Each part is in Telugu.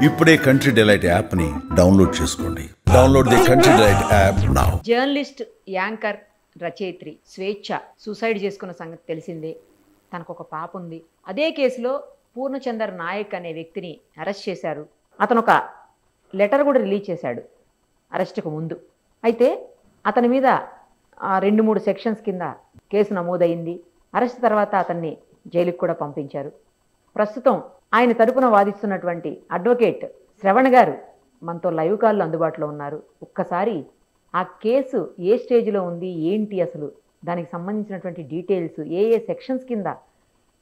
ఇప్పుడే కంట్రీ డిలైట్ యాప్ ని డౌన్లోడ్ చేసుకోండి. Download the country delight app now. Journalist, anchor, రచయిత్రి స్వేచ్ఛ సూసైడ్ చేసుకున్న సంగతి తెలిసిందే. తనకు ఒక పాప ఉంది. అదే కేసులో పూర్ణచందర్ నాయక్ అనే వ్యక్తిని అరెస్ట్ చేశారు. అతను ఒక లెటర్ కూడా రిలీజ్ చేశాడు అరెస్టుకు ముందు. అయితే అతని మీద 2-3 సెక్షన్స్ కింద కేసు నమోదైంది. అరెస్ట్ తర్వాత అతన్ని జైలుకు కూడా పంపించారు. ప్రస్తుతం ఆయన తరపున వాదిస్తున్నటువంటి అడ్వకేట్ శ్రవణ్ గారు మనతో లైవ్ కాల్లో అందుబాటులో ఉన్నారు. ఒక్కసారి ఆ కేసు ఏ స్టేజ్లో ఉంది, ఏంటి అసలు దానికి సంబంధించినటువంటి డీటెయిల్స్, ఏ సెక్షన్స్ కింద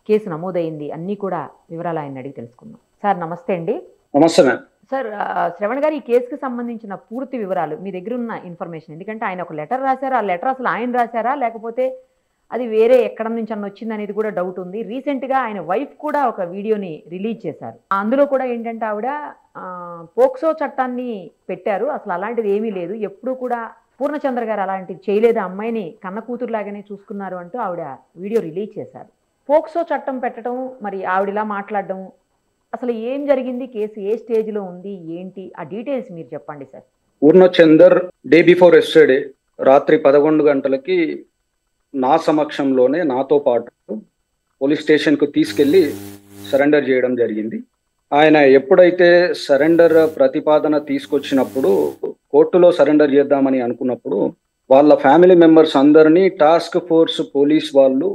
కేసు నమోదైంది, అన్నీ కూడా వివరాలు ఆయన అడిగి తెలుసుకుందాం. సార్ నమస్తే అండి. నమస్తే మ్యామ్. సార్, శ్రవణ్ గారు, ఈ కేసుకి సంబంధించిన పూర్తి వివరాలు మీ దగ్గర ఉన్న ఇన్ఫర్మేషన్, ఎందుకంటే ఆయన ఒక లెటర్ రాశారు. ఆ లెటర్ అసలు ఆయన రాశారా లేకపోతే అది వేరే ఎక్కడ నుంచి అన్న వచ్చింది అనేది కూడా డౌట్ ఉంది. రీసెంట్గా ఆయన వైఫ్ కూడా ఒక వీడియోని రిలీజ్ చేశారు. అందులో కూడా ఏంటంటే ఆవిడ పోక్సో చట్టాన్ని పెట్టారు. అసలు అలాంటిది ఏమీ లేదు, ఎప్పుడూ కూడా పూర్ణచంద్ర గారు అలాంటిది చేయలేదు, అమ్మాయిని కన్న కూతురులాగానే చూసుకున్నారు అంటూ ఆవిడ వీడియో రిలీజ్ చేశారు. పోక్సో చట్టం పెట్టడం, మరి ఆవిడలా మాట్లాడడం, అసలు ఏం జరిగింది, కేసు ఏ స్టేజ్లో ఉంది, ఏంటి ఆ డీటెయిల్స్ మీరు చెప్పండి sir. Purnachander day before yesterday రాత్రి 11 గంటలకి నా సమక్షంలోనే నాతో పాటు పోలీస్ స్టేషన్కు తీసుకెళ్లి సరెండర్ చేయడం జరిగింది. ఆయన ఎప్పుడైతే సరెండర్ ప్రతిపాదన తీసుకొచ్చినప్పుడు కోర్టులో సరెండర్ చేద్దామని అనుకున్నప్పుడు వాళ్ళ ఫ్యామిలీ మెంబర్స్ అందరినీ టాస్క్ ఫోర్స్ పోలీస్ వాళ్ళు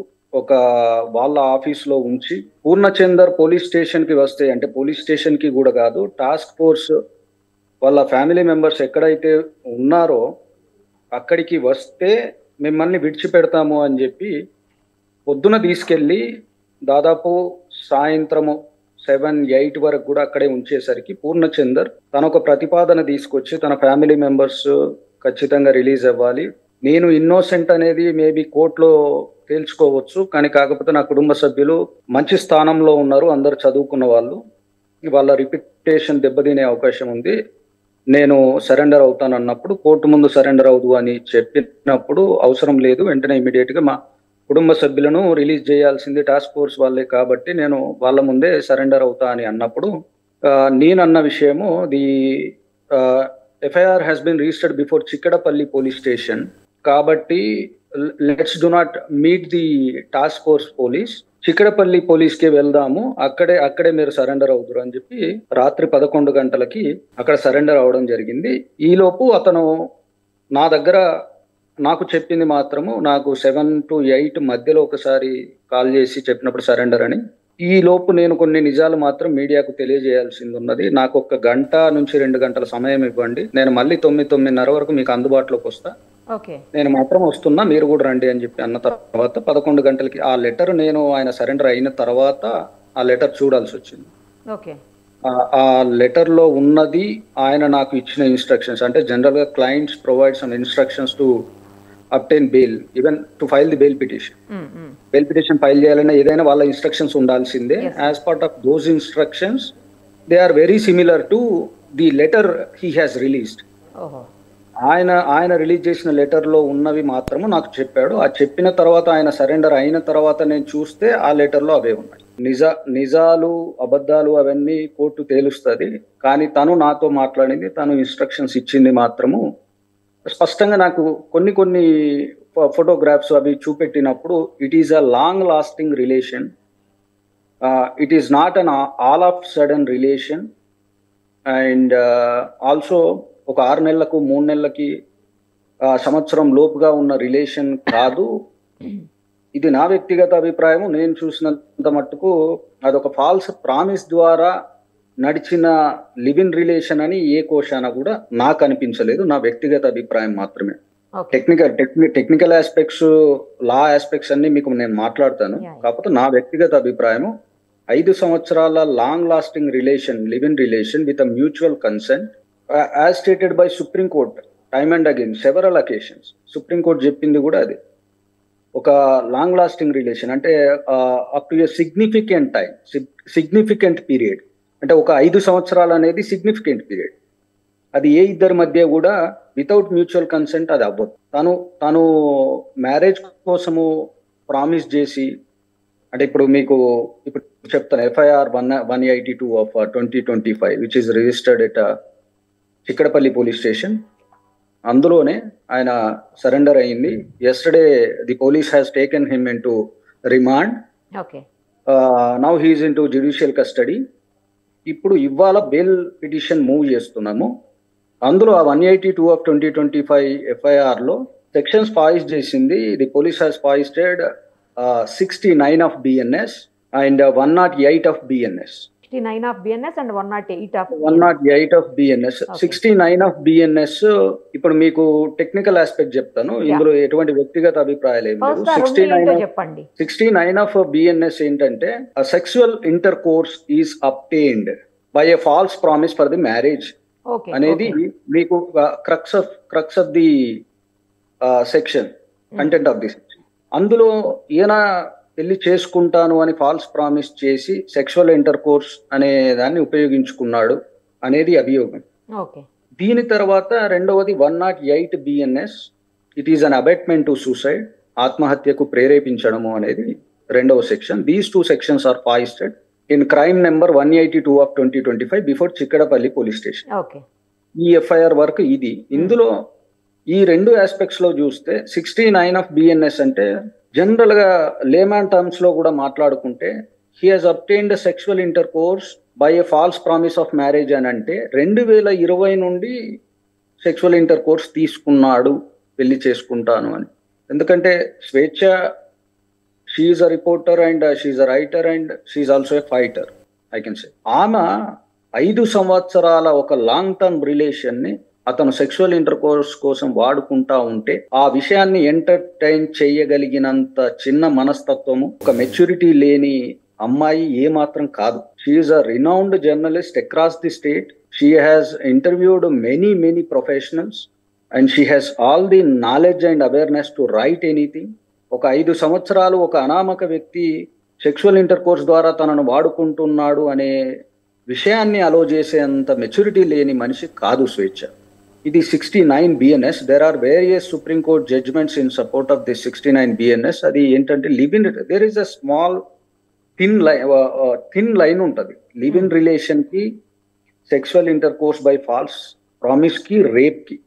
వాళ్ళ ఆఫీస్లో ఉంచి పూర్ణచందర్ పోలీస్ స్టేషన్కి వస్తే, అంటే పోలీస్ స్టేషన్కి కూడా కాదు, టాస్క్ ఫోర్స్ వాళ్ళ ఫ్యామిలీ మెంబర్స్ ఎక్కడైతే ఉన్నారో అక్కడికి వస్తే మిమ్మల్ని విడిచిపెడతాము అని చెప్పి పొద్దున తీసుకెళ్ళి దాదాపు సాయంత్రము 7-8 వరకు కూడా అక్కడే ఉంచేసరికి పూర్ణచందర్ తన ఒక ప్రతిపాదన తీసుకొచ్చి తన ఫ్యామిలీ మెంబర్స్ ఖచ్చితంగా రిలీజ్ అవ్వాలి, నేను ఇన్నోసెంట్ అనేది మేబీ కోర్టులో తేల్చుకోవచ్చు, కానీ కాకపోతే నా కుటుంబ సభ్యులు మంచి స్థానంలో ఉన్నారు, అందరు చదువుకున్న వాళ్ళు, వాళ్ళ రిప్యుటేషన్ దెబ్బతినే అవకాశం ఉంది, నేను సరెండర్ అవుతాను అన్నప్పుడు కోర్టు ముందు సరెండర్ అవుదు అని చెప్పినప్పుడు అవసరం లేదు, వెంటనే ఇమీడియట్గా మా కుటుంబ సభ్యులను రిలీజ్ చేయాల్సింది టాస్క్ ఫోర్స్ వాళ్ళే కాబట్టి నేను వాళ్ళ ముందే సరెండర్ అవుతా అని అన్నప్పుడు నేనన్న విషయము, the FIR has been registered before Chikkadpally police station కాబట్టి let's do not meet the task force police, Chikkadpally పోలీస్కి వెళ్దాము, అక్కడే మీరు సరెండర్ అవుతారు అని చెప్పి రాత్రి 11 గంటలకి అక్కడ సరెండర్ అవడం జరిగింది. ఈలోపు అతను నా దగ్గర నాకు చెప్పింది మాత్రము, నాకు 7 to 8 మధ్యలో ఒకసారి కాల్ చేసి చెప్పినప్పుడు సరెండర్ అని. ఈ లోపు నేను కొన్ని నిజాలు మాత్రం మీడియాకు తెలియజేయాల్సింది ఉన్నది, నాకు 1 గంట నుంచి 2 గంటల సమయం ఇవ్వండి, నేను మళ్ళీ 9-9:30 వరకు మీకు అందుబాటులోకి వస్తా, నేను మాత్రం వస్తున్నా, మీరు కూడా రండి అని చెప్పి అన్న తర్వాత 11 గంటలకి ఆ లెటర్, నేను ఆయన సరెండర్ అయిన తర్వాత ఆ లెటర్ చూడాల్సి వచ్చింది. ఆ లెటర్ లో ఉన్నది ఆయన నాకు ఇచ్చిన ఇన్స్ట్రక్షన్స్, అంటే జనరల్ గా clients provide some instructions to obtain bail, even to file the bail petition. Bail petition file చేయాలన్నా ఏదైనా వాళ్ళ ఇన్స్ట్రక్షన్స్ ఉండాల్సిందే. As part of those instructions they are very similar to the letter he has released. ఆయన రిలీజ్ చేసిన లెటర్లో ఉన్నవి మాత్రము నాకు చెప్పాడు. ఆ చెప్పిన తర్వాత ఆయన సరెండర్ అయిన తర్వాత నేను చూస్తే ఆ లెటర్లో అవే ఉన్నాయి. నిజాలు అబద్ధాలు అవన్నీ కోర్టు తేలుస్తుంది, కానీ తను నాతో మాట్లాడింది, తను ఇన్స్ట్రక్షన్స్ ఇచ్చింది మాత్రము స్పష్టంగా నాకు కొన్ని ఫోటోగ్రాఫ్స్ అవి చూపెట్టినప్పుడు it is a long lasting relation, it is not an all of sudden relation, and also ఒక 6 నెలలకు 3 నెలలకి సంవత్సరం లోపుగా ఉన్న రిలేషన్ కాదు. ఇది నా వ్యక్తిగత అభిప్రాయం. నేను చూసినంత మట్టుకు అదొక ఫాల్స్ ప్రామిస్ ద్వారా నడిచిన లివ్ ఇన్ రిలేషన్ అని ఏ కోశాన కూడా నాకు అనిపించలేదు. నా వ్యక్తిగత అభిప్రాయం మాత్రమే. టెక్నికల్ ఆస్పెక్ట్స్, లా ఆస్పెక్ట్స్ అన్ని మీకు నేను మాట్లాడతాను, కాకపోతే నా వ్యక్తిగత అభిప్రాయం 5 సంవత్సరాల long lasting relation, live in relation with a mutual consent, as stated by Supreme Court time and again several occasions. Supreme Court చెప్పింది కూడా అది. ఒక లాంగ్ లాస్టింగ్ రిలేషన్ అంటే up to a significant time, significant period, అంటే ఒక 5 సంవత్సరాలు అనేది సిగ్నిఫికెంట్ పీరియడ్. అది ఏ ఇద్దరి మధ్య కూడా వితౌట్ మ్యూచువల్ కన్సెంట్ అది అవ్వదు. తను మ్యారేజ్ కోసము ప్రామిస్ చేసి, అంటే ఇప్పుడు చెప్తాను. FIR 182 of 2025 which is registered at Chikkadpally police station. అందులోనే ఆయన సరెండర్ అయింది. Yesterday the police has taken him in to remand. Okay. Now he's in to judicial custody. ఇప్పుడు ఇవాళ బెయిల్ పిటిషన్ మూవ్ చేస్తున్నాము. అందులో ఆ 182 of 2025 FIR లో సెక్షన్స్ పాయిస్ చేసింది. The police has foisted 69 of BNS and 108 of BNS. 69 of BNS and 108 of 108 of BNS. 69 of BNS. ఇప్పుడు మీకు టెక్నికల్ ఆస్పెక్ట్ చెప్తాను, ఇందులో ఎటువంటి వ్యక్తిగత అభిప్రాయాలు ఏమి లేవు. 69 of BNS ఏంటంటే sexual inter course is obtained by a false promise for the marriage అనేది మీకు crux of the section, content of the section. అందులో ఈయన పెళ్లి చేసుకుంటాను అని ఫాల్స్ ప్రామిస్ చేసి సెక్షువల్ ఇంటర్ కోర్స్ అనే దాన్ని ఉపయోగించుకున్నాడు అనేది అభియోగం. దీని తర్వాత రెండవది 108 BNS. It is an abetment to suicide, ఆత్మహత్యకు ప్రేరేపించడము అనేది రెండవ section. These two sections are foisted in crime number 182 of 2025 before Chikkadpally police station. ఈ FIR వర్క్ ఇది. ఇందులో ఈ రెండు ఆస్పెక్ట్స్ లో చూస్తే 69 of BNS అంటే జనరల్ గా లేమాన్ టర్మ్స్ లో కూడా మాట్లాడుకుంటే he has obtained sexual intercourse by a false promise of marriage అని అంటే 2020 నుండి సెక్షువల్ ఇంటర్ కోర్స్ తీసుకున్నాడు పెళ్లి చేసుకుంటాను అని. ఎందుకంటే Swetcha, she's a reporter and she's a writer and she's also a fighter, I can say. ఆమె 5 సంవత్సరాల ఒక లాంగ్ టర్మ్ రిలేషన్ ని అతను సెక్షువల్ ఇంటర్ కోర్స్ కోసం వాడుకుంటా ఉంటే ఆ విషయాన్ని ఎంటర్టైన్ చేయగలిగినంత చిన్న మనస్తత్వము ఒక మెచ్యూరిటీ లేని అమ్మాయి ఏమాత్రం కాదు. She's a renowned journalist across the state. She has interviewed many professionals and she has all the knowledge and awareness to write anything. ఒక 5 సంవత్సరాలు ఒక అనామక వ్యక్తి సెక్షువల్ ఇంటర్ కోర్స్ ద్వారా తనను వాడుకుంటున్నాడు అనే విషయాన్ని అలో చేసేంత మెచ్యూరిటీ లేని మనిషి కాదు స్వేచ్ఛ. ఇది 69 BNS. There are various supreme court judgments in support of this 69 BNS. అది ఏంటంటే live in, there is a small thin line ఉంటుంది లివ్ ఇన్ రిలేషన్ కి, sexual intercourse by false promise కి, రేప్ కి.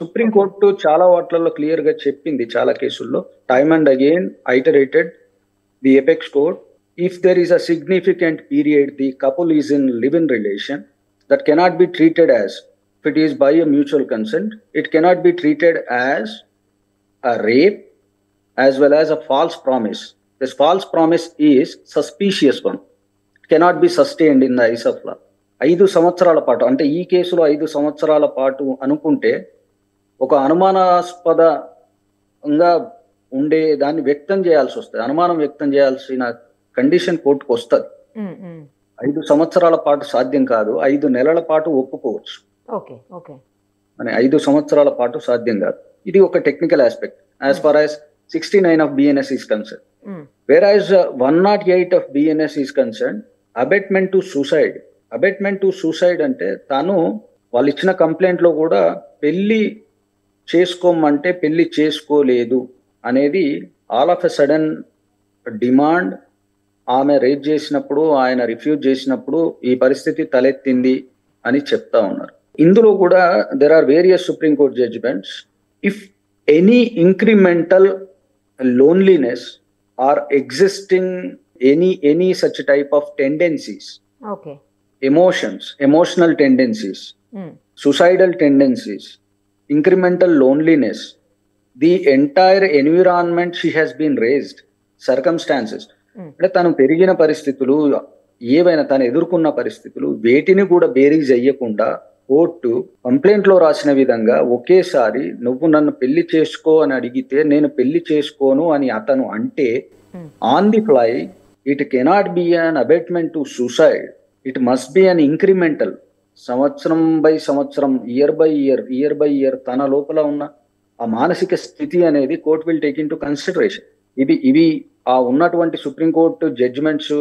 సుప్రీం కోర్టు చాలా వాటిలలో క్లియర్ గా చెప్పింది, చాలా కేసుల్లో time and again iterated the apex court. If there is a significant period the couple is in live in relation, that cannot be treated as, if it is by a mutual consent, it cannot be treated as a rape as well as a false promise. This false promise is suspicious one. It cannot be sustained in the eyes of law. 5 సంవత్సరాల పాటు అంటే ఈ కేసులో 5 సంవత్సరాల పాటు అనుకుంటే ఒక అనుమానాస్పదంగా ఉండే దాన్ని వ్యక్తం చేయాల్సి వస్తుంది, అనుమానం వ్యక్తం చేయాల్సిన కండిషన్ కోర్టుకు వస్తుంది. 5 సంవత్సరాల పాటు సాధ్యం కాదు, 5 నెలల పాటు ఒప్పుకోవచ్చు అని. 5 సంవత్సరాల పాటు సాధ్యం కాదు. ఇది ఒక technical aspect as far as 69 of BNS is concern. Whereas 108 of BNS is concern abetment to suicide. Abetment to suicide అంటే తను వాళ్ళు ఇచ్చిన కంప్లైంట్ లో కూడా పెళ్లి చేసుకోమంటే పెళ్లి చేసుకోలేదు అనేది all of a sudden demand ఆమె రేజ్ చేసినప్పుడు, ఆయన రిఫ్యూజ్ చేసినప్పుడు ఈ పరిస్థితి తలెత్తింది అని చెప్తా ఉన్నారు. ఇందులో కూడా there are various supreme court judgements. If any incremental loneliness or existing any such type of tendencies, emotional tendencies, suicidal tendencies, incremental loneliness, the entire environment she has been raised, circumstances, అంటే తను పెరిగిన పరిస్థితులు ఏవైనా తను ఎదుర్కొన్న పరిస్థితులు వేటిని కూడా బేరీజ్ అయ్యకుండా కోర్టు కంప్లైంట్ లో రాసిన విధంగా ఒకేసారి నువ్వు నన్ను పెళ్లి చేసుకో అని అడిగితే నేను పెళ్లి చేసుకోను అని అతను అంటే on the fly it cannot be an abetment to suicide, it must be an incremental. సంవత్సరం బై సంవత్సరం, ఇయర్ బై ఇయర్ తన లోపల ఉన్న ఆ మానసిక స్థితి అనేది court will take in to consideration. ఇవి ఆ ఉన్నటువంటి supreme court judgements,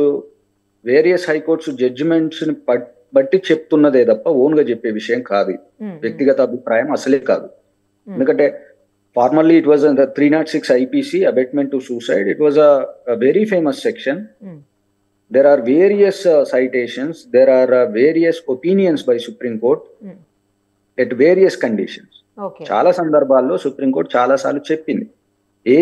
various high courts judgements ని బట్టి చెప్తున్నదే తప్ప ఓన్ గా చెప్పే విషయం కాదు. వ్యక్తిగత అభిప్రాయం అసలే కాదు. ఎందుకంటే formally it was 306 IPC abetment to suicide. It was a very famous section. there are various citations, there are various opinions by Supreme Court at various conditions. Okay చాలా సందర్భాల్లో సుప్రీంకోర్టు చాలా సార్లు చెప్పింది ఏ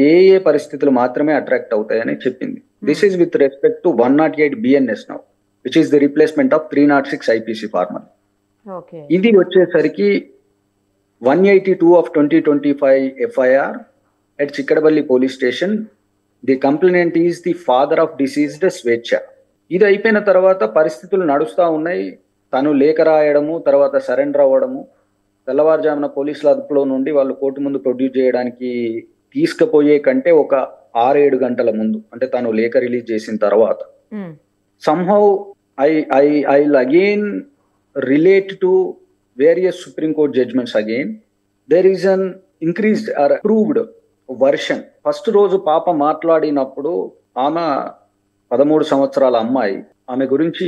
ఏ ఏ పరిస్థితులు మాత్రమే అట్రాక్ట్ అవుతాయని చెప్పింది. This is with respect to 108 BNS now, which is the replacement of 306 IPC formal. Okay ఇది వచ్చేసరికి 182 of 2025 FIR at Chikkadpally police station. The complainant is the father of deceased Swetcha. ఇది అయిపోయిన తర్వాత పరిస్థితులు నడుస్తూ ఉన్నాయి. తను లేఖ రాయడము, తర్వాత సరెండర్ అవ్వడము, తెల్లవారుజామున పోలీసుల అదుపులో నుండి వాళ్ళు కోర్టు ముందు ప్రొడ్యూస్ చేయడానికి తీసుకుపోయే కంటే ఒక 6-7 గంటల ముందు, అంటే తను లేఖ రిలీజ్ చేసిన తర్వాత somehow I'll again relate to various Supreme Court judgments again. There is an increased or approved version. First రోజు పాప మాట్లాడినప్పుడు ఆమె 13 సంవత్సరాల అమ్మాయి, ఆమె గురించి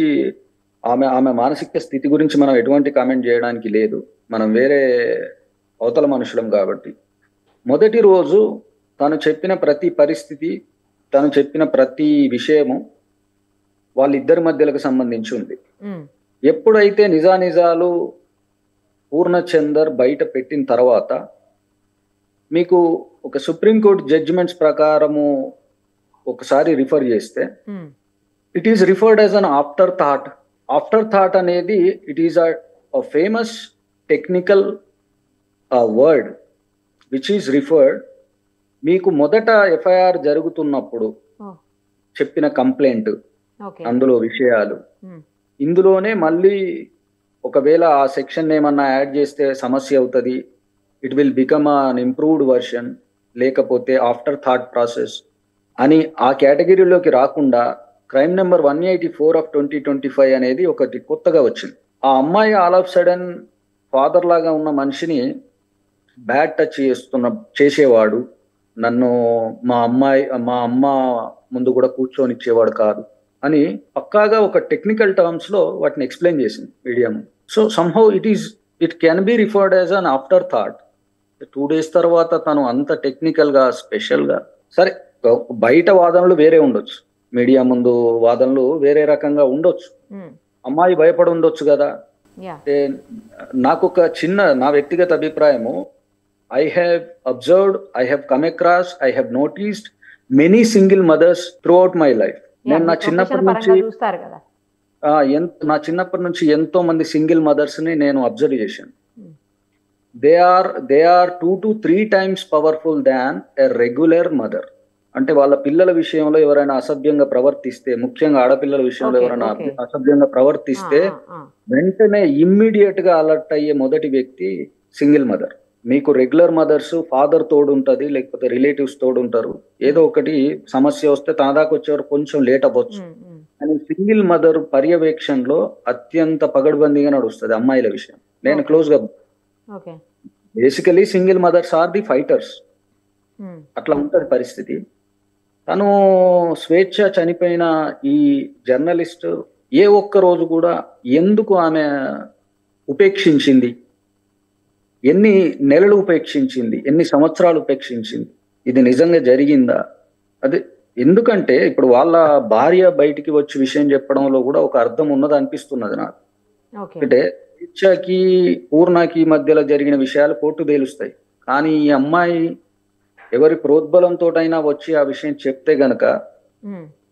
ఆమె మానసిక స్థితి గురించి మనం ఎటువంటి కామెంట్ చేయడానికి లేదు, మనం వేరే అవతల మనుషులం కాబట్టి. మొదటి రోజు తను చెప్పిన ప్రతి పరిస్థితి, తను చెప్పిన ప్రతి విషయము వాళ్ళిద్దరి మధ్యలకు సంబంధించి ఉంది. ఎప్పుడైతే నిజానిజాలు పూర్ణచందర్ బయట పెట్టిన తర్వాత మీకు ఒక సుప్రీంకోర్టు జడ్జిమెంట్స్ ప్రకారము ఒకసారి రిఫర్ చేస్తే it is referred as an afterthought. Afterthought అనేది it is a famous technical word which is referred. మీకు మొదట ఎఫ్ఐఆర్ జరుగుతున్నప్పుడు చెప్పిన కంప్లైంట్, అందులో విషయాలు, ఇందులోనే మళ్ళీ ఒకవేళ ఆ సెక్షన్ ఏమన్నా యాడ్ చేస్తే సమస్య అవుతుంది, it will become an improved version, లేకపోతే ఆఫ్టర్ థాట్ ప్రాసెస్ అని ఆ కేటగిరీలోకి రాకుండా క్రైమ్ నెంబర్ 184 of 2025 అనేది ఒకటి కొత్తగా వచ్చింది. ఆ అమ్మాయి ఆల్ ఆఫ్ సడన్ ఫాదర్ లాగా ఉన్న మనిషిని బ్యాడ్ టచ్ చేసేవాడు, నన్ను మా అమ్మ ముందు కూడా కూర్చొనిచ్చేవాడు కాదు అని పక్కాగా ఒక టెక్నికల్ టర్మ్స్ లో వాటిని ఎక్స్ప్లెయిన్ చేసింది media. So somehow it can be referred as an after thought. 2 days తర్వాత తను అంత టెక్నికల్ గా స్పెషల్ గా, సరే బయట వాదనలు వేరే ఉండొచ్చు, మీడియా ముందు వాదనలు వేరే రకంగా ఉండొచ్చు, అమ్మాయి భయపడి ఉండొచ్చు కదా. నాకు ఒక నా వ్యక్తిగత అభిప్రాయము, I have observed, I have come across, I have noticed many single mothers throughout my life. నేను నా చిన్నప్పటి నుంచి ఎంతో మంది సింగిల్ మదర్స్ ని నేను అబ్జర్వ్ చేశాను. They are 2 to 3 times powerful than a regular mother. అంటే వాళ్ళ పిల్లల విషయంలో ఎవరైనా అసభ్యంగా ప్రవర్తిస్తే, ముఖ్యంగా ఆడపిల్లల విషయంలో ఎవరైనా అసభ్యంగా ప్రవర్తిస్తే వెంటనే ఇమ్మీడియట్ గా అలర్ట్ అయ్యే మొదటి వ్యక్తి సింగిల్ మదర్. మీకు రెగ్యులర్ మదర్స్ ఫాదర్ తోడు ఉంటుంది, లేకపోతే రిలేటివ్స్ తోడు ఉంటారు, ఏదో ఒకటి సమస్య వస్తే తన దాకా వచ్చేవారు కొంచెం లేట్ అవ్వచ్చు. అని సింగిల్ మదర్ పర్యవేక్షణలో అత్యంత పగడ్బందీగా నడుస్తుంది అమ్మాయిల విషయం. నేను క్లోజ్ గా basically single mothers are the fighters, అట్లా ఉంటది పరిస్థితి. తను స్వేచ్ఛ చనిపోయిన ఈ జర్నలిస్ట్ ఏ ఒక్క రోజు కూడా ఎందుకు ఆమె ఉపేక్షించింది, ఎన్ని నెలలు ఉపేక్షించింది, ఎన్ని సంవత్సరాలు ఉపేక్షించింది, ఇది నిజంగా జరిగిందా? అదే ఎందుకంటే ఇప్పుడు వాళ్ళ భార్య బయటికి వచ్చి విషయం చెప్పడంలో కూడా ఒక అర్థం ఉన్నది అనిపిస్తున్నది నాకు. అంటే స్వేచ్ఛకి పూర్ణకి మధ్యలో జరిగిన విషయాలు కోర్టు తేలుస్తాయి, కానీ ఈ అమ్మాయి ఎవరి ప్రోద్బలంతో అయినా వచ్చి ఆ విషయం చెప్తే గనక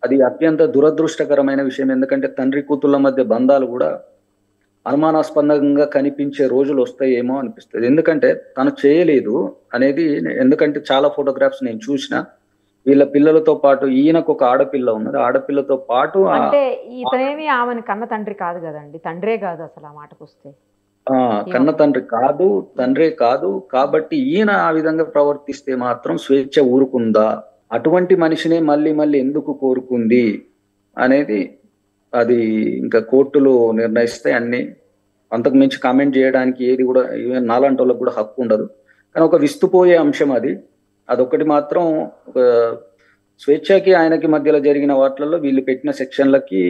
అది అత్యంత దురదృష్టకరమైన విషయం. ఎందుకంటే తండ్రి కూతుళ్ళ మధ్య బంధాలు కూడా అనుమానాస్పదంగా కనిపించే రోజులు వస్తాయేమో అనిపిస్తుంది. ఎందుకంటే తను చేయలేదు అనేది, ఎందుకంటే చాలా ఫోటోగ్రాఫ్స్ నేను చూసిన, వీళ్ళ పిల్లలతో పాటు ఈయనకు ఒక ఆడపిల్ల ఉన్నది, ఆడపిల్లతో పాటు అంటే ఇతనేమి ఆమెను కన్న తండ్రి కాదు కదండి, తండ్రే కాదు అసలు ఆ మాటకు వస్తే. కన్న తండ్రి కాదు, తండ్రే కాదు. కాబట్టి ఈయన ఆ విధంగా ప్రవర్తిస్తే మాత్రం స్వేచ్ఛ ఊరుకుందా, అటువంటి మనిషినే మళ్ళీ మళ్ళీ ఎందుకు కోరుకుంది అనేది అది ఇంకా కోర్టులు నిర్ణయిస్తాయి. అన్ని అంతకు మించి కామెంట్ చేయడానికి ఏది కూడా నాలాంటి వాళ్ళకి కూడా హక్కు ఉండదు. కానీ ఒక విస్తుపోయే అంశం అది. అదొకటి మాత్రం ఒక స్వేచ్ఛకి ఆయనకి మధ్యలో జరిగిన వాటిల్లో వీళ్ళు పెట్టిన సెక్షన్లకి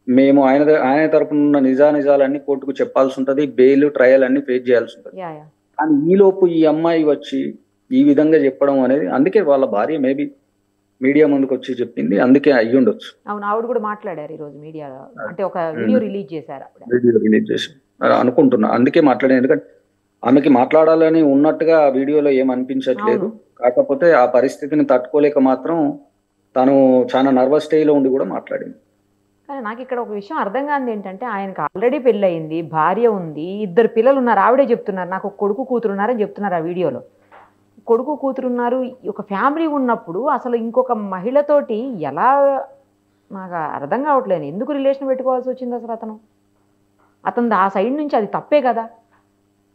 మేము ఆయన తరపున ఉన్న నిజానిజాలన్నీ కోర్టుకు చెప్పాల్సి ఉంటుంది, బెయిల్ ట్రయల్ అన్ని ఫేస్ చేయాల్సి ఉంటుంది. కానీ ఈలోపు ఈ అమ్మాయి వచ్చి ఈ విధంగా చెప్పడం అనేది, అందుకే వాళ్ళ భార్య మీడియా ముందుకు వచ్చి చెప్పింది, అందుకే అయ్యి ఉండొచ్చు. అవును, ఆవిడ కూడా మాట్లాడారు ఈరోజు మీడియాలో, అంటే ఒక వీడియో రిలీజ్ చేశారు ఆవిడ. వీడియో రిలీజ్ చేసి అనుకుంటున్నా, అందుకే మాట్లాడాను. ఎందుకంటే ఆమెకి మాట్లాడాలని ఉన్నట్టుగా ఆ వీడియోలో ఏం అనిపించట్లేదు. కాకపోతే ఆ పరిస్థితిని తట్టుకోలేక మాత్రం తను చాలా నర్వస్ స్టేజ్లో ఉండి కూడా మాట్లాడింది. కానీ నాకు ఇక్కడ ఒక విషయం అర్థం కానిది ఏంటంటే, ఆయనకు ఆల్రెడీ పెళ్ళయింది, భార్య ఉంది, 2 పిల్లలు ఉన్నారు. ఆవిడే చెప్తున్నారు నాకు ఒక కొడుకు కూతురు ఉన్నారని చెప్తున్నారు ఆ వీడియోలో. కొడుకు కూతురు ఉన్నారు, ఒక ఫ్యామిలీ ఉన్నప్పుడు అసలు ఇంకొక మహిళతోటి ఎలా, నాకు అర్థం కావట్లేదు. ఎందుకు రిలేషన్ పెట్టుకోవాల్సి వచ్చింది అసలు? అతను ఆ సైడ్ నుంచి అది తప్పే కదా.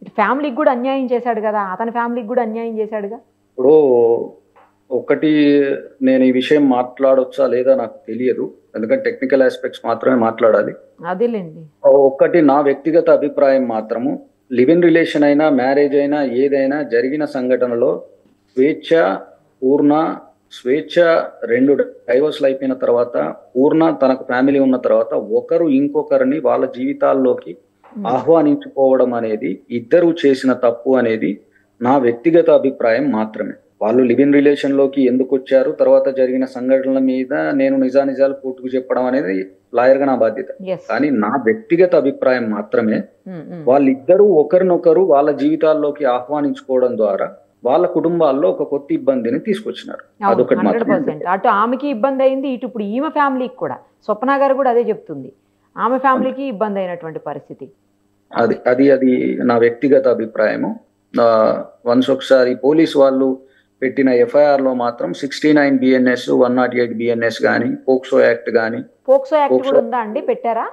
ఇటు ఫ్యామిలీకి కూడా అన్యాయం చేశాడు కదా, అతని ఫ్యామిలీకి కూడా అన్యాయం చేశాడుగా. ఇప్పుడు ఒకటి, నేను ఈ విషయం మాట్లాడొచ్చా లేదా నాకు తెలియదు, ఎందుకంటే టెక్నికల్ ఆస్పెక్ట్స్ మాత్రమే మాట్లాడాలి. అదేలేండి. ఒకటి నా వ్యక్తిగత అభిప్రాయం మాత్రము, లివ్ ఇన్ రిలేషన్ అయినా మ్యారేజ్ అయినా ఏదైనా జరిగిన సంఘటనలో పూర్ణ స్వేచ్ఛ 2 డైవర్స్లు అయిపోయిన తర్వాత, పూర్ణ తనకు ఫ్యామిలీ ఉన్న తర్వాత ఒకరు ఇంకొకరిని వాళ్ళ జీవితాల్లోకి ఆహ్వానించుకోవడం అనేది ఇద్దరు చేసిన తప్పు అనేది నా వ్యక్తిగత అభిప్రాయం మాత్రమే. వాళ్ళు లివ్ ఇన్ రిలేషన్ లోకి ఎందుకు వచ్చారు, తర్వాత జరిగిన సంఘటనల మీద నేను నిజానిజాలు కోర్టుకు చెప్పడం అనేది లాయర్ గా నా బాధ్యత. కానీ నా వ్యక్తిగత అభిప్రాయం మాత్రమే, వాళ్ళిద్దరూ ఒకరినొకరు వాళ్ళ జీవితాల్లోకి ఆహ్వానించుకోవడం ద్వారా వాళ్ళ కుటుంబాల్లో ఒక కొత్త ఇబ్బందిని తీసుకొచ్చినారు. అదొకటి మాత్రమే. అటు ఆమెకి ఇబ్బంది అయింది, ఇటు ఇప్పుడు ఈమె ఫ్యామిలీకి కూడా. స్వప్న గారు కూడా అదే చెప్తుంది, ఆమె ఫ్యామిలీకి ఇబ్బంది అయినటువంటి పరిస్థితి. అది నా వ్యక్తిగత అభిప్రాయము. వన్స్ ఒకసారి పోలీసు వాళ్ళు పెట్టిన ఎఫ్ఐఆర్ లో మాత్రం 69 BNS 108 BNS కానీ, పోక్సో యాక్ట్ కానీ. పోక్సో యాక్ట్ కూడా ఉందా అండి, పెట్టారా?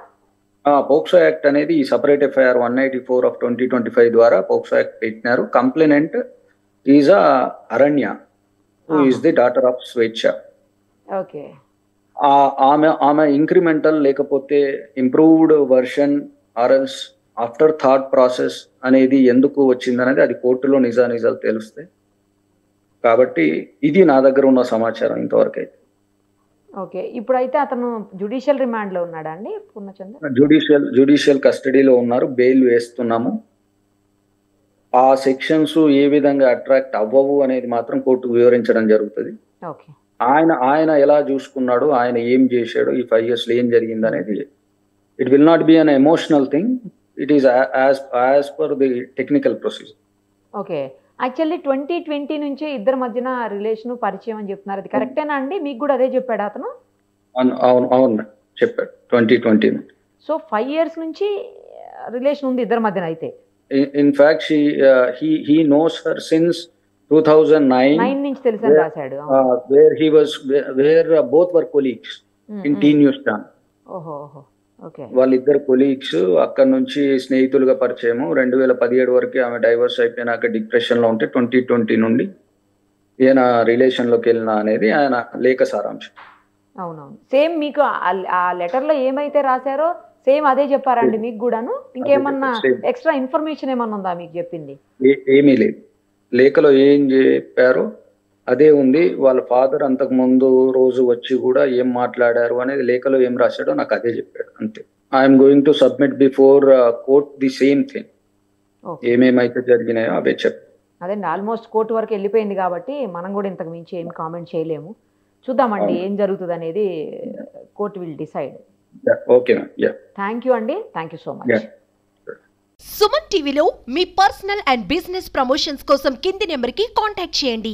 పోక్సో యాక్ట్ అనేది ఈ సపరేట్ ఎఫ్ఐఆర్ 184 of 2025 ద్వారా పోక్సో యాక్ట్ పెట్టినారు. Complainant is Aranya, who is the daughter of Swechha. Okay. ఆమె ఇంక్రిమెంటల్ లేకపోతే improved version or else afterthought process అనేది ఎందుకు వచ్చిందనేది అది కోర్టులో నిజాలు తెలుస్తాయి. కాబట్టి ఇది నా దగ్గర ఉన్న సమాచారం ఇంతవరకు అయితే. ఓకే, ఇప్పుడైతే అతను జ్యుడిషియల్ రిమాండ్ లో ఉన్నాడా అండి పూర్ణచంద్ర? జ్యుడిషియల్ కస్టడీలో ఉన్నారు, బెయిల్ వేస్తున్నాము. ఆ సెక్షన్స్ ఏ విధంగా అట్రాక్ట్ అవ్వవు అనేది మాత్రం కోర్టుకు వివరించడం జరుగుతుంది. ఓకే. ఆయన ఎలా చూసుకున్నాడు, ఆయన ఏం చేశాడు, ఈ 5 years లో ఏం జరిగింది అనేది, it will not be an emotional thing, it is as per the technical procedure. Okay. Actually 2020 నుంచి ఇద్దరి మధ్యన రిలేషన్ పరిచయం అని చెప్తున్నారు, అది కరెక్టేనా అండి? మీకు కూడా అదే చెప్పాడు అతను? అవును చెప్పాడు, 2020. సో 5 years నుంచి రిలేషన్ ఉంది ఇద్దరి మధ్యన అయితే. In fact he knows her since 2009 నుంచి తెలుసని రాశాడు. where both were colleagues in teen news channel. Okay. వాళ్ళిద్దరు కొలీగ్స్, అక్కడ నుంచి స్నేహితులుగా పరిచయము. 2017 వరకు ఆమె డైవర్స్ అయిపోయినాక డిప్రెషన్ లో ఉంటే 2020 నుండి ఈయన రిలేషన్ లోకి వెళ్ళిన అనేది ఆయన లేఖ సారాంశం. అవునవును, సేమ్ మీకు ఆ లెటర్ లో ఏమైతే రాశారో సేమ్ అదే చెప్పారండి మీకు కూడాను? ఇంకేమన్నా ఎక్స్ట్రా ఇన్ఫర్మేషన్ ఏమన్నా ఉందా మీకు చెప్పింది? ఏమీ లేదు, లేఖలో ఏం చెప్పారో అదే ఉంది. వాళ్ళ ఫాదర్ అంతకు ముందు రోజు వచ్చి కూడా ఏం మాట్లాడారు అనేది లేఖలో ఏం రాశాడో నాకు అదే చెప్పాడు, అంతే. I'm going to submit before court the same thing, ఏమేమైతే జరిగినాయో అవే చెప్పారు. అదండి, ఆల్మోస్ట్ కోర్టు వరకు వెళ్ళిపోయింది కాబట్టి మనం కూడా ఇంతకు మించి ఏం కామెంట్ చేయలేము. చూద్దామండి ఏం జరుగుతుంది అనేది, court will decide. Okay ma'am. Thank you అండి, thank you so much. Suman టీవీలో మీ పర్సనల్ అండ్ బిజినెస్ ప్రమోషన్స్ కోసం కింది నెంబర్కి కాంటాక్ట్ చేయండి.